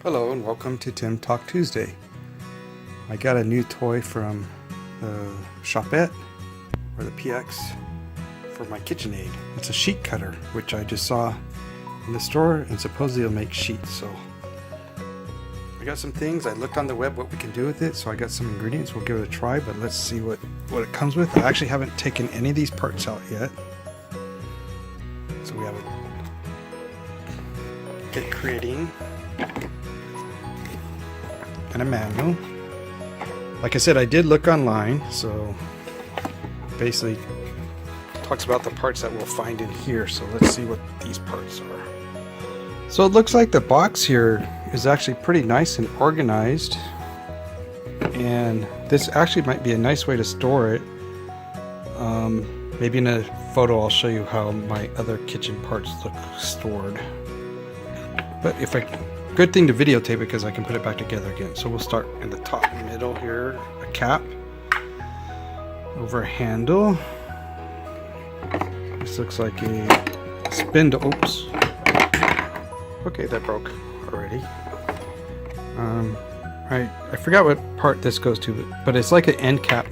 Hello and welcome to Tim Talk Tuesday. I got a new toy from the Shopette or the PX for my Kitchen Aid. It's a sheet cutter, which I just saw in the store, and supposedly it'll make sheets. So I got some things. I looked on the web what we can do with it, so I got some ingredients. We'll give it a try, but let's see what it comes with. I actually haven't taken any of these parts out yet. So we have a kit creating and a manual. Like I said, I did look online, so basically talks about the parts that we'll find in here. So let's see what these parts are. So it looks like the box here is actually pretty nice and organized, and this actually might be a nice way to store it. Maybe in a photo I'll show you how my other kitchen parts look stored, but good thing to videotape because I can put it back together again. So we'll start in the top middle here, a cap over a handle. This looks like a spindle. Oops. Okay, that broke already. I forgot what part this goes to, but it's like an end cap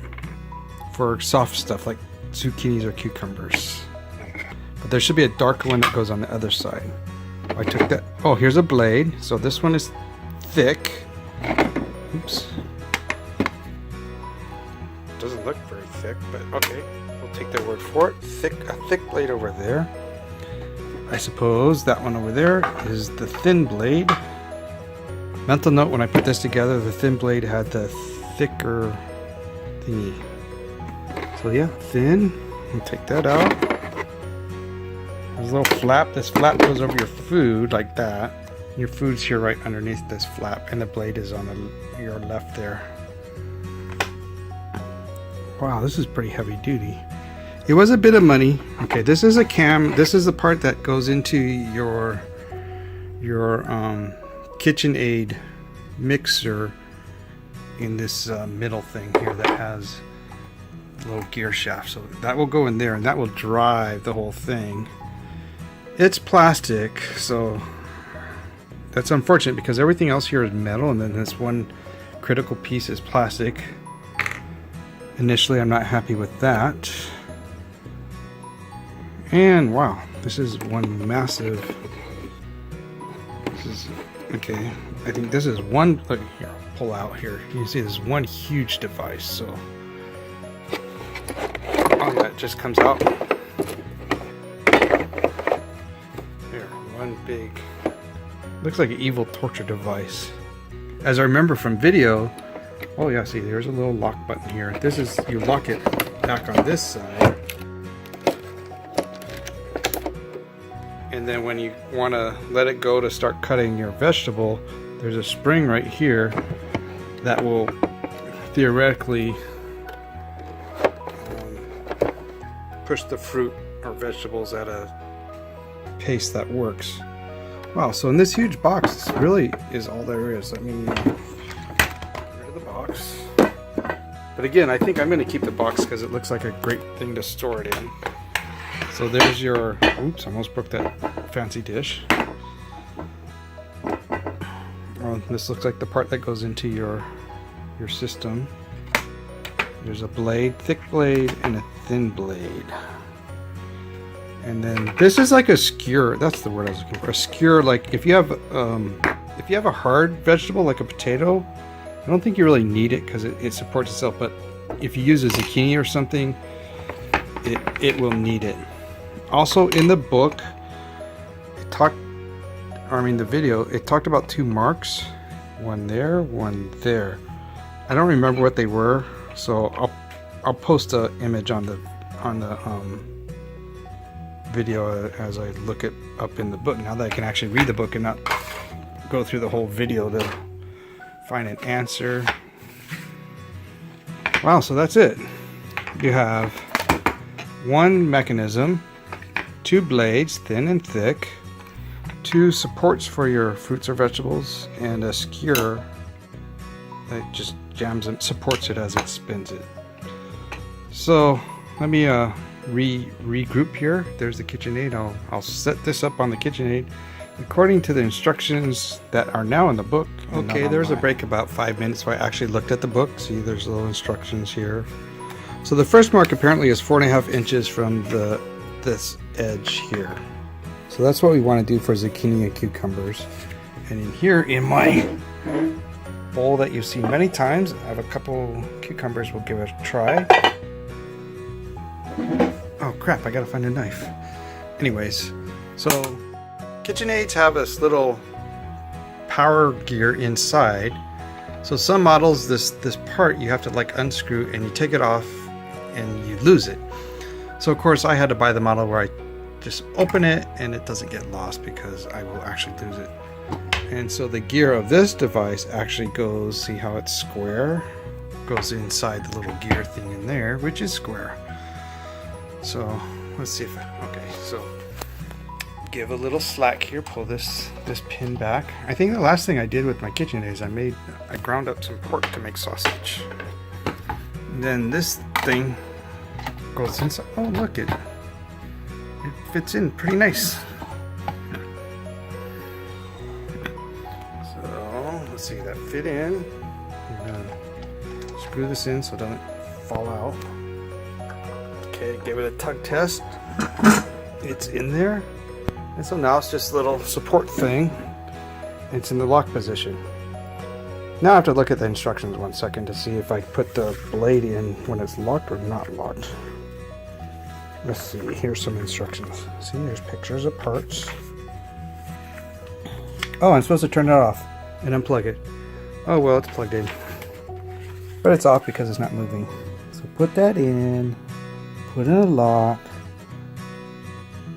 for soft stuff like zucchinis or cucumbers. But there should be a darker one that goes on the other side. I took that. Oh, here's a blade. So this one is thick. Oops. Doesn't look very thick, but okay. We'll take their word for it. A thick blade over there. I suppose that one over there is the thin blade. Mental note, when I put this together, the thin blade had the thicker thingy. So yeah, thin. We'll take that out. There's a little flap. This flap goes over your food like that. Your food's here right underneath this flap, and the blade is on your left there. Wow, this is pretty heavy duty. It was a bit of money. Okay, this is a cam. This is the part that goes into your Kitchen Aid mixer in this middle thing here that has a little gear shaft. So that will go in there, and that will drive the whole thing. It's plastic, so that's unfortunate because everything else here is metal, and then this one critical piece is plastic. Initially, I'm not happy with that. And wow, this is one massive. This is okay. I think this is one. Look here, I'll pull out here. You can see this is one huge device. So, oh yeah, it just comes out. One big, looks like an evil torture device. As I remember from video, oh yeah, see there's a little lock button here. This is, you lock it back on this side, and then when you want to let it go to start cutting your vegetable, there's a spring right here that will theoretically push the fruit or vegetables at a paste that works. Wow, so in this huge box, this really is all there is. Let me get rid of the box. But again, I think I'm going to keep the box because it looks like a great thing to store it in. So there's your, oops, I almost broke that fancy dish. Well, this looks like the part that goes into your system. There's a blade, thick blade, and a thin blade. And then this is like a skewer. That's the word I was looking for. A skewer, like if you have a hard vegetable like a potato, I don't think you really need it because it supports itself. But if you use a zucchini or something, it will need it. Also in the book, the video, it talked about two marks, one there, one there. I don't remember what they were, so I'll post an image on the video as I look it up in the book, now that I can actually read the book and not go through the whole video to find an answer. Wow, so that's it. You have one mechanism, two blades, thin and thick, two supports for your fruits or vegetables, and a skewer that just jams and supports it as it spins it. So let me regroup here. There's the Kitchen Aid. I'll set this up on the Kitchen Aid. according to the instructions that are now in the book. Okay, there's a online. break about 5 minutes where I actually looked at the book. See, there's little instructions here. So the first mark apparently is 4.5 inches from this edge here. So that's what we want to do for zucchini and cucumbers. And in here, in my bowl that you've seen many times, I have a couple cucumbers. We'll give it a try. Oh crap, I gotta find a knife. Anyways, so Kitchen Aids have this little power gear inside. So some models, this part you have to like unscrew and you take it off and you lose it. So of course I had to buy the model where I just open it and it doesn't get lost, because I will actually lose it. And so the gear of this device actually goes, see how it's square? Goes inside the little gear thing in there, which is square. So let's see if, okay, so give a little slack here, pull this pin back. I think the last thing I did with my Kitchen Aid is I ground up some pork to make sausage. And then this thing goes inside. Oh look, it fits in pretty nice. So let's see, that fit in. I'm gonna screw this in so it doesn't fall out. Okay, give it a tug test. It's in there. And so now it's just a little support thing. It's in the lock position. Now I have to look at the instructions 1 second to see if I put the blade in when it's locked or not locked. Let's see, here's some instructions. See, there's pictures of parts. Oh, I'm supposed to turn it off and unplug it. Oh well, it's plugged in. But it's off because it's not moving. So put that in. Put in a lock.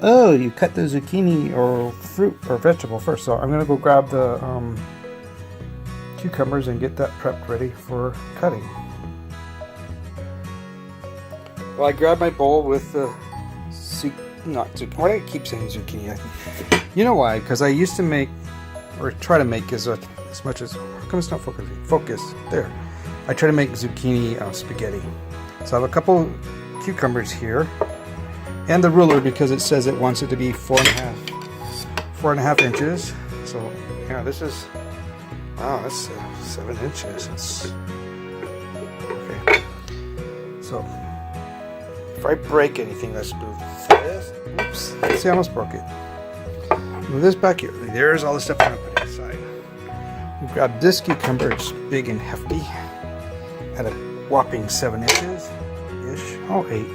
Oh, you cut the zucchini or fruit or vegetable first. So I'm gonna go grab the cucumbers and get that prepped ready for cutting. Well, I grabbed my bowl with the not zucchini. Why do I keep saying zucchini? You know why? Because I used to make, or try to make, as much as. How come it's not focusing? Focus there. I try to make zucchini spaghetti. So I have a couple cucumbers here, and the ruler, because it says it wants it to be 4.5 inches. So yeah, this is, wow, that's 7 inches. It's okay. So if I break anything, let's move this. Oops, see, I almost broke it. Move this back here. There's all the stuff I'm gonna put inside. We grabbed this cucumber. It's big and hefty at a whopping 7 inches. Oh, 8.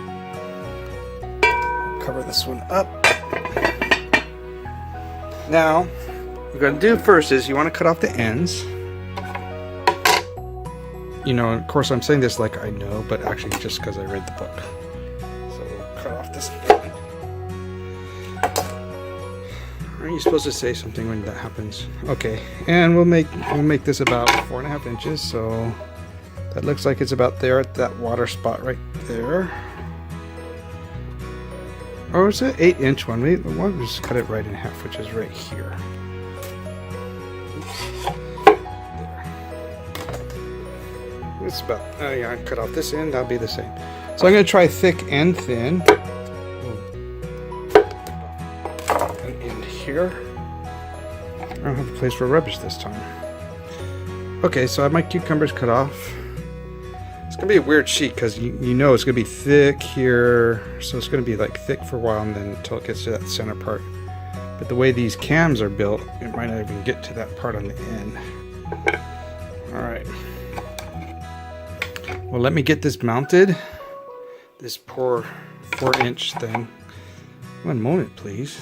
Cover this one up. Now, what we're going to do first is you want to cut off the ends. You know, of course I'm saying this like I know, but actually just because I read the book. So we'll cut off this end. Aren't you supposed to say something when that happens? Okay, and we'll make this about 4.5 inches. So that looks like it's about there at that water spot right there. Or is it 8-inch one? We'll just cut it right in half, which is right here. Oops. There. It's about, oh yeah, I cut off this end, that'll be the same. So I'm going to try thick and thin. An end here. I don't have a place for rubbish this time. Okay, so I have my cucumbers cut off. It's going to be a weird sheet because you know it's going to be thick here. So it's going to be like thick for a while and then until it gets to that center part. But the way these cams are built, it might not even get to that part on the end. Alright. Well, let me get this mounted. This poor 4-inch thing. 1 moment, please.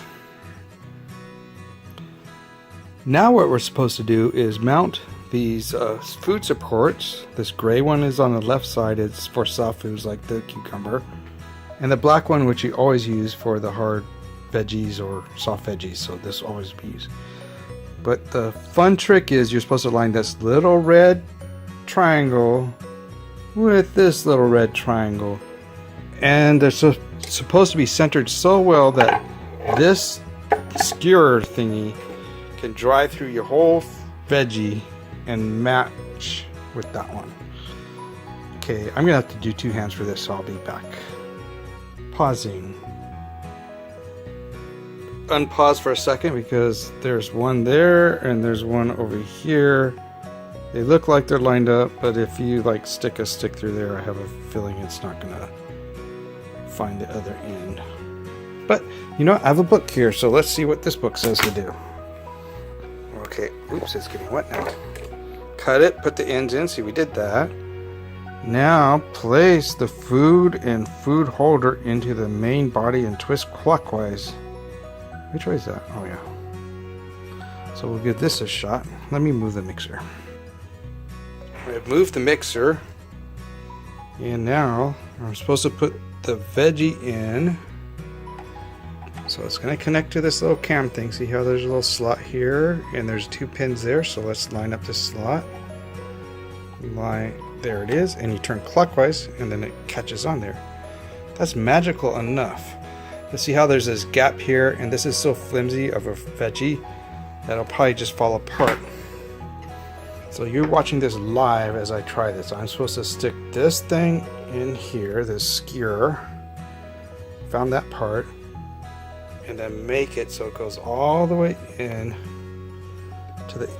Now what we're supposed to do is mount these food supports. This gray one is on the left side. It's for soft foods like the cucumber. And the black one, which you always use for the hard veggies or soft veggies. So this will always be used. But the fun trick is you're supposed to line this little red triangle with this little red triangle. And they're supposed to be centered so well that this skewer thingy can dry through your whole veggie and match with that one. Okay, I'm gonna have to do 2 hands for this, so I'll be back. Pausing. unpause for a second because there's one there and there's one over here. They look like they're lined up, but if you like stick a stick through there, I have a feeling it's not gonna find the other end. But you know, I have a book here, so let's see what this book says to do. Okay, oops, it's getting wet now. Cut it, put the ends in. See, we did that. Now place the food and food holder into the main body and twist clockwise. Which way is that? Oh yeah. So we'll give this a shot. Let me move the mixer. I've moved the mixer, and now I'm supposed to put the veggie in. So it's going to connect to this little cam thing. See how there's a little slot here and there's 2 pins there. So let's line up this slot. There it is, and you turn clockwise and then it catches on there. That's magical enough. Let's see how there's this gap here, and this is so flimsy of a veggie that it'll probably just fall apart. So you're watching this live as I try this. I'm supposed to stick this thing in here, this skewer. Found that part. And then make it so it goes all the way in to the...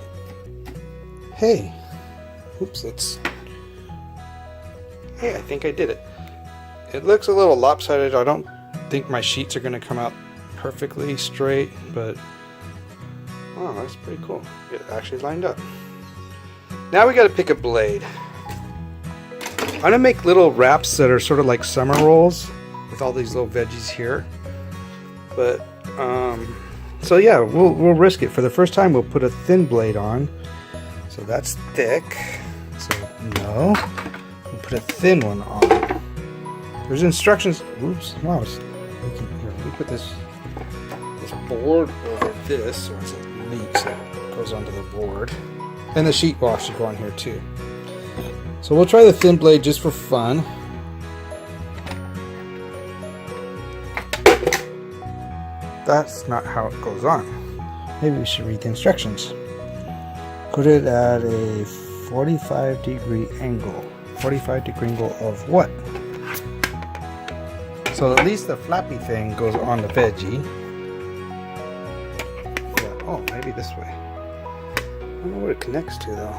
Hey! Oops, let's... Hey, I think I did it. It looks a little lopsided. I don't think my sheets are going to come out perfectly straight, but... Oh, that's pretty cool. It actually lined up. Now we got to pick a blade. I'm going to make little wraps that are sort of like summer rolls with all these little veggies here. But, so yeah, we'll risk it. For the first time, we'll put a thin blade on. So that's thick. So, no. We'll put a thin one on. There's instructions. Oops. No, we put this board over this so it leaks. So it goes onto the board. And the sheet wash should go on here too. So we'll try the thin blade just for fun. That's not how it goes on. Maybe we should read the instructions. Put it at a 45-degree angle. 45-degree angle of what? So at least the flappy thing goes on the veggie. Yeah. Oh, maybe this way. I don't know what it connects to though.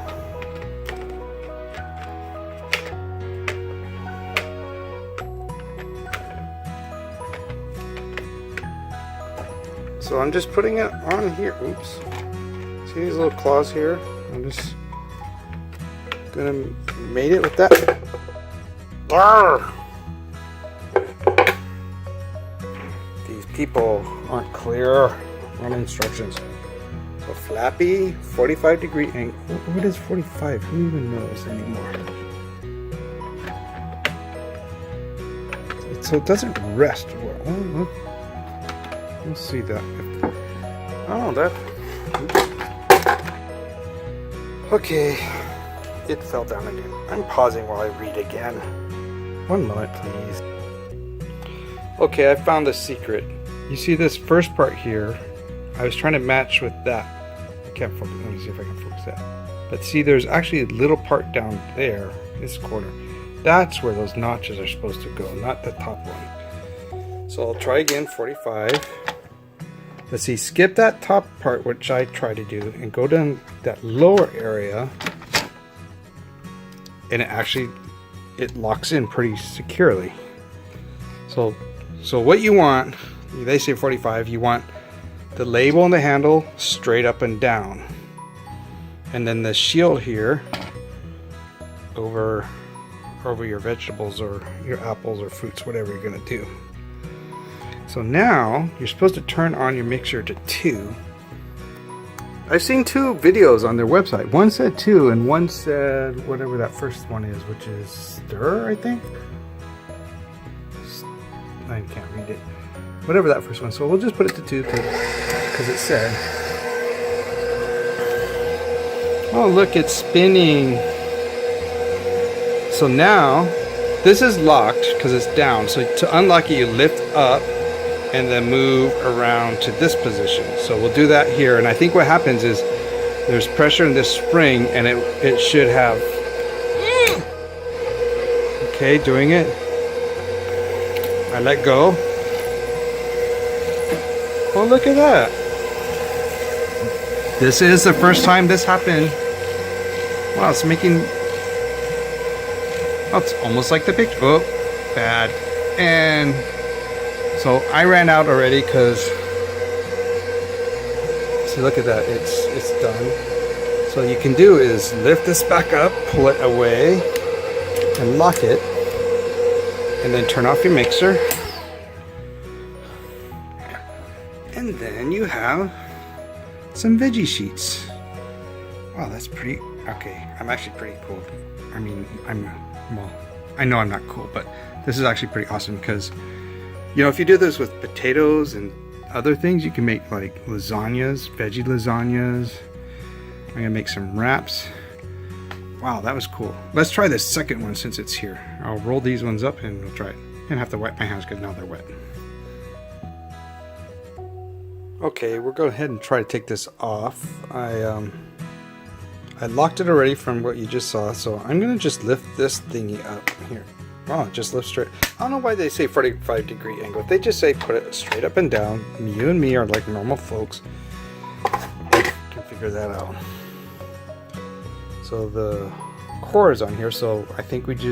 So I'm just putting it on here. Oops. See these little claws here? I'm just gonna mate it with that. Arrgh! These people aren't clear on instructions. So flappy, 45-degree angle. What is 45? Who even knows anymore? So it doesn't rest well. Oh, let's see that. Oh, that. Okay, it fell down again. I'm pausing while I read again. 1 moment, please. Okay, I found the secret. You see this first part here? I was trying to match with that. I can't focus. Let me see if I can focus that. But see, there's actually a little part down there, this corner. That's where those notches are supposed to go, not the top one. So I'll try again, 45. Let's see, skip that top part, which I try to do, and go down that lower area, and it locks in pretty securely. So what you want, they say 45, you want the label and the handle straight up and down, and then the shield here over your vegetables or your apples or fruits, whatever you're going to do. So now you're supposed to turn on your mixer to 2. I've seen 2 videos on their website. One said 2 and one said whatever that first one is, which is stir, I think. I can't read it. Whatever that first one. So we'll just put it to 2 because it said. Oh, look, it's spinning. So now this is locked because it's down. So to unlock it, you lift up and then move around to this position. So we'll do that here, and I think what happens is there's pressure in this spring and it should have. Okay, doing it. I let go. Oh, look at that. This is the first time this happened. Wow, it's making... Oh, it's almost like the picture. Oh, bad. And so I ran out already because... See, look at that. It's done. So what you can do is lift this back up, pull it away, and lock it. And then turn off your mixer. And then you have some veggie sheets. Wow, that's pretty... Okay, I'm actually pretty cool. I mean, well, I know I'm not cool, but this is actually pretty awesome because, you know, if you do this with potatoes and other things, you can make like lasagnas, veggie lasagnas. I'm gonna make some wraps. Wow, that was cool. Let's try the second one since it's here. I'll roll these ones up and we'll try it. And have to wet my hands because now they're wet. Okay, we'll go ahead and try to take this off. I locked it already from what you just saw, so I'm gonna just lift this thingy up here. Oh, just lift straight. I don't know why they say 45-degree angle. They just say put it straight up and down. You and me are like normal folks. Can figure that out. So the core is on here, so I think I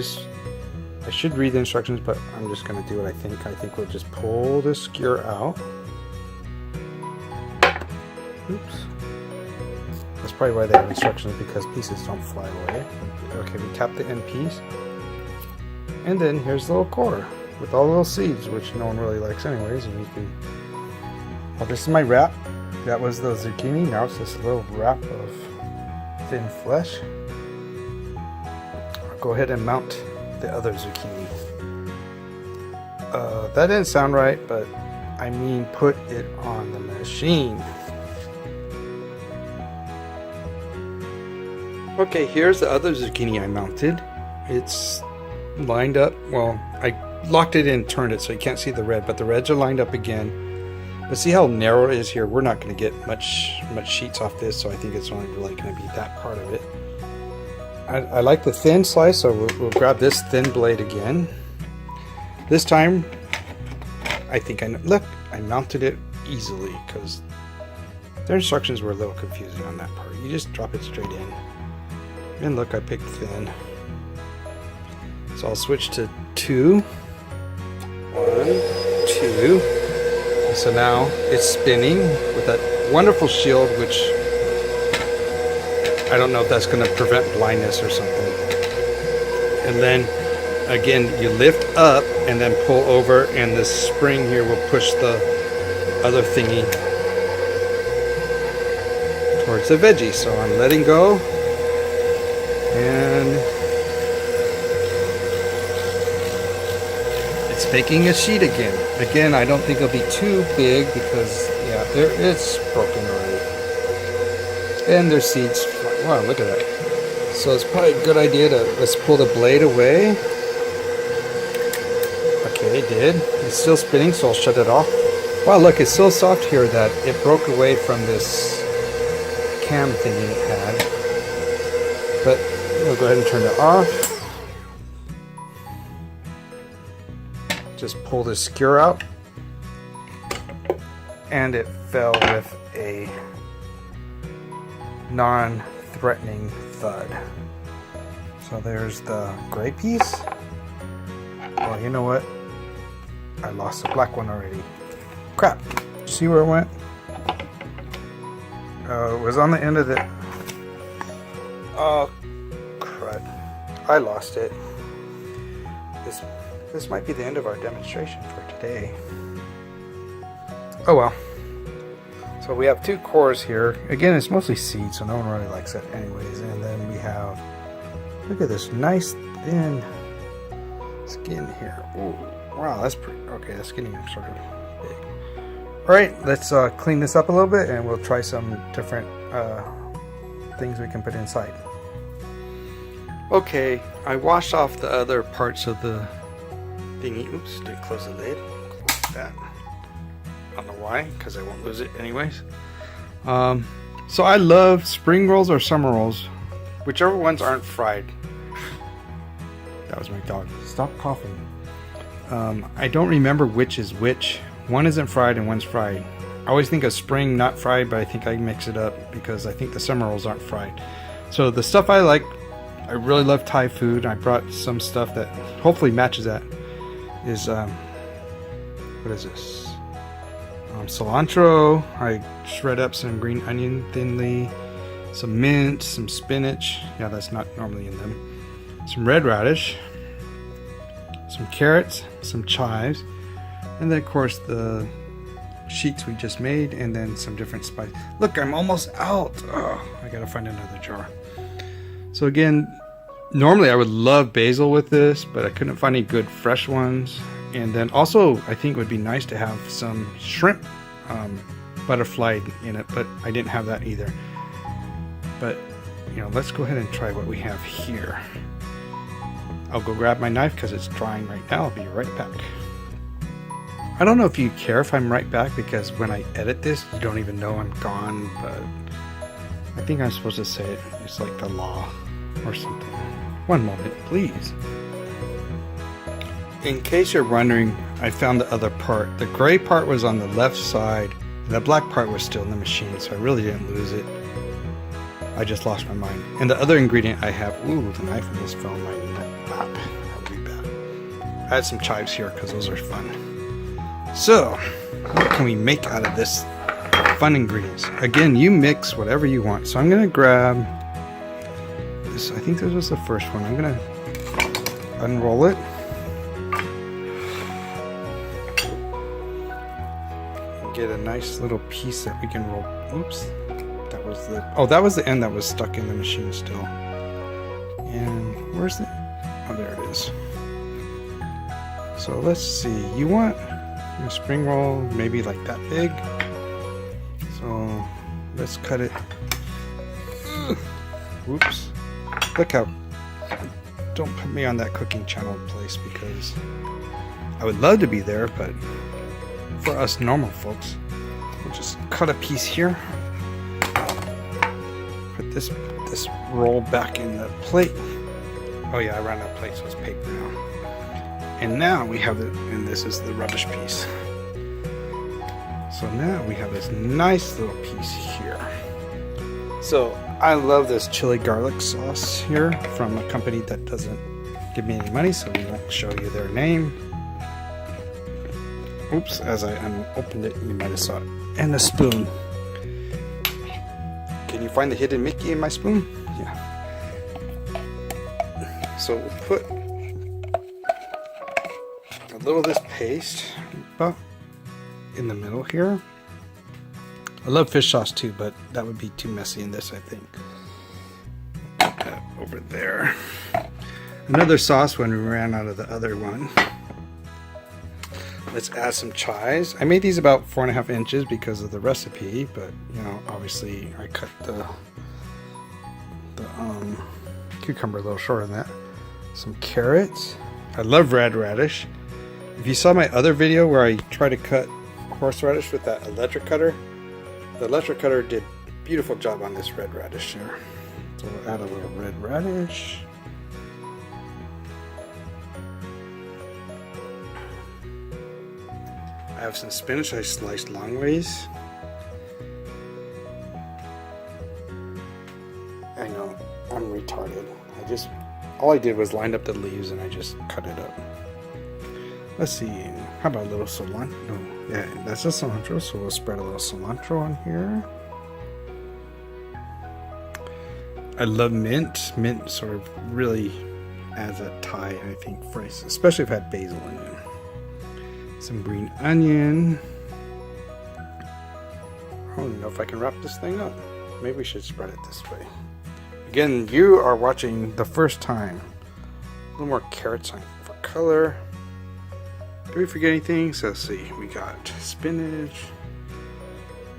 should read the instructions, but I'm just gonna do what I think. I think we'll just pull the skewer out. Oops. That's probably why they have instructions, because pieces don't fly away. Okay, we tap the end piece. And then here's the little core with all the little seeds, which no one really likes anyways. And you can... Oh, this is my wrap. That was the zucchini. Now it's this little wrap of thin flesh. I'll go ahead and mount the other zucchini. That didn't sound right, but I mean put it on the machine. Okay, here's the other zucchini I mounted. It's lined up. Well, I locked it in and turned it so you can't see the red, but the reds are lined up again. But see how narrow it is here? We're not going to get much sheets off this, so I think it's only really going to be that part of it. I like the thin slice, so we'll grab this thin blade again. This time, I think look, I mounted it easily because their instructions were a little confusing on that part. You just drop it straight in. And look, I picked thin. So I'll switch to 2. 1, 2. And so now it's spinning with that wonderful shield, which I don't know if that's going to prevent blindness or something. And then again, you lift up and then pull over, and the spring here will push the other thingy towards the veggie. So I'm letting go. And it's making a sheet again. Again, I don't think it'll be too big because, yeah, it's broken already. And there's seeds. Wow, look at that. So it's probably a good idea to, let's pull the blade away. Okay, it did. It's still spinning, so I'll shut it off. Wow, look, it's so soft here that it broke away from this cam thingy it had. But we'll go ahead and turn it off. Just pull the skewer out. And it fell with a non-threatening thud. So there's the gray piece. Oh, you know what? I lost the black one already. Crap. See where it went? It was on the end of the... Oh, crud. I lost it. This might be the end of our demonstration for today. Oh well. So we have 2 cores here. Again, it's mostly seed, so no one really likes it anyways. And then we have... Look at this nice thin skin here. Ooh, wow, that's pretty... Okay, that's getting sort of big. Alright, let's clean this up a little bit and we'll try some different things we can put inside. Okay, I washed off the other parts of the thingy. Oops, didn't close the lid. Close that. I don't know why, because I won't lose it anyways. So I love spring rolls or summer rolls, whichever ones aren't fried. That was my dog. Stop coughing. I don't remember which is which. One isn't fried and one's fried. I always think of spring not fried, but I think I mix it up because I think the summer rolls aren't fried. So the stuff I like, I really love Thai food. I brought some stuff that hopefully matches that. Is what is this? Cilantro. I shred up some green onion thinly, some mint, some spinach. Yeah, that's not normally in them. Some red radish, some carrots, some chives, and then of course the sheets we just made, and then some different spice. Look, I'm almost out. Oh, I gotta find another jar. So again, normally I would love basil with this, but I couldn't find any good fresh ones. And then also I think it would be nice to have some shrimp butterfly in it, but I didn't have that either. But you know, let's go ahead and try what we have here. I'll go grab my knife because it's drying right now. I'll be right back. I don't know if you care if I'm right back, because when I edit this, you don't even know I'm gone, but I think I'm supposed to say it. It's like the law or something. One moment, please. In case you're wondering, I found the other part. The gray part was on the left side, and the black part was still in the machine, so I really didn't lose it. I just lost my mind. And the other ingredient I have, ooh, the knife almost fell in my lap. That would be bad. I had some chives here because those are fun. So, what can we make out of this fun ingredients? Again, you mix whatever you want. So I'm gonna grab this. I think this was the first one. I'm gonna unroll it. And get a nice little piece that we can roll. Oops. That was the, oh, that was the end that was stuck in the machine still. And where's the, oh, there it is. So let's see, you want a spring roll maybe like that big. So let's cut it. Whoops. Look how, don't put me on that cooking channel place, because I would love to be there, but for us normal folks, we'll just cut a piece here. Put this roll back in the plate. Oh yeah, I ran out of plate, so it's paper now. And now we have it, and this is the rubbish piece. So now we have this nice little piece here. So I love this chili garlic sauce here from a company that doesn't give me any money, so we won't show you their name. Oops, as I opened it, you might have saw it. And a spoon. Can you find the hidden Mickey in my spoon? Yeah. So we'll put a little of this paste about in the middle here. I love fish sauce too, but that would be too messy in this, I think. Put that over there. Another sauce when we ran out of the other one. Let's add some chives. I made these about 4.5 inches because of the recipe, but you know, obviously I cut the cucumber a little shorter than that. Some carrots. I love red radish. If you saw my other video where I try to cut horseradish with that electric cutter, the electric cutter did a beautiful job on this red radish here. So we'll add a little red radish. I have some spinach I sliced long ways. I know, I'm retarded. All I did was lined up the leaves and I just cut it up. Let's see, how about a little cilantro? No, yeah, that's a cilantro, so we'll spread a little cilantro on here. I love mint. Mint sort of really adds a Thai, I think, phrase, especially if it had basil in it. Some green onion. I don't even know if I can wrap this thing up. Maybe we should spread it this way. Again, you are watching the first time. A little more carrots on for color. Did we forget anything? So let's see. We got spinach.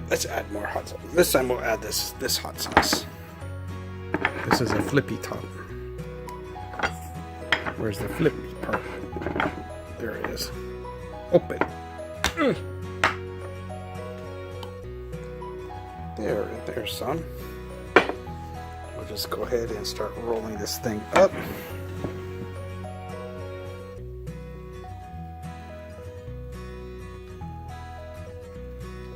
Let's add more hot sauce. This time we'll add this hot sauce. This is a flippy top. Where's the flippy part? There it is. Open. There's some. We'll just go ahead and start rolling this thing up.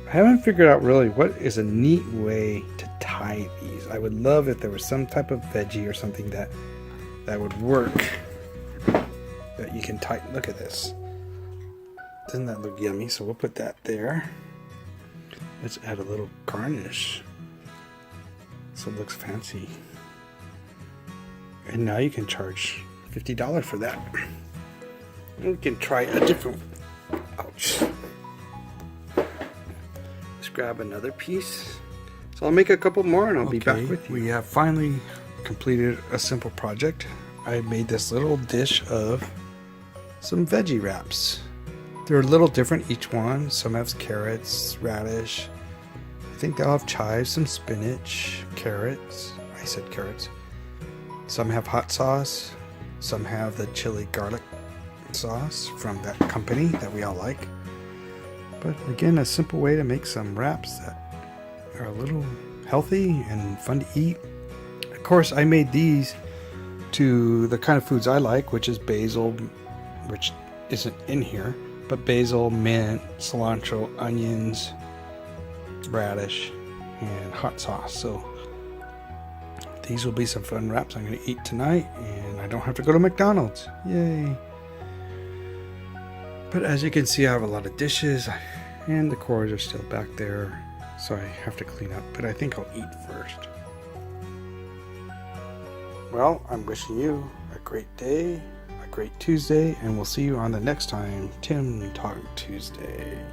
I haven't figured out really what is a neat way to tie these. I would love if there was some type of veggie or something that would work. That you can tie. Look at this. Doesn't that look yummy? So we'll put that there. Let's add a little garnish so it looks fancy. And now you can charge $50 for that. We can try a different. Ouch. Let's grab another piece. So I'll make a couple more and I'll be back with you. We have finally completed a simple project. I made this little dish of some veggie wraps. They're a little different each one. Some have carrots, radish. I think they'll have chives, some spinach, carrots. I said carrots. Some have hot sauce. Some have the chili garlic sauce from that company that we all like. But again, a simple way to make some wraps that are a little healthy and fun to eat. Of course, I made these to the kind of foods I like, which is basil, which isn't in here, but basil, mint, cilantro, onions, radish, and hot sauce. So these will be some fun wraps I'm going to eat tonight, and I don't have to go to McDonald's. Yay! But as you can see, I have a lot of dishes, and the cords are still back there, so I have to clean up, but I think I'll eat first. Well, I'm wishing you a great day, a great Tuesday, and we'll see you on the next time Tim Talk Tuesday.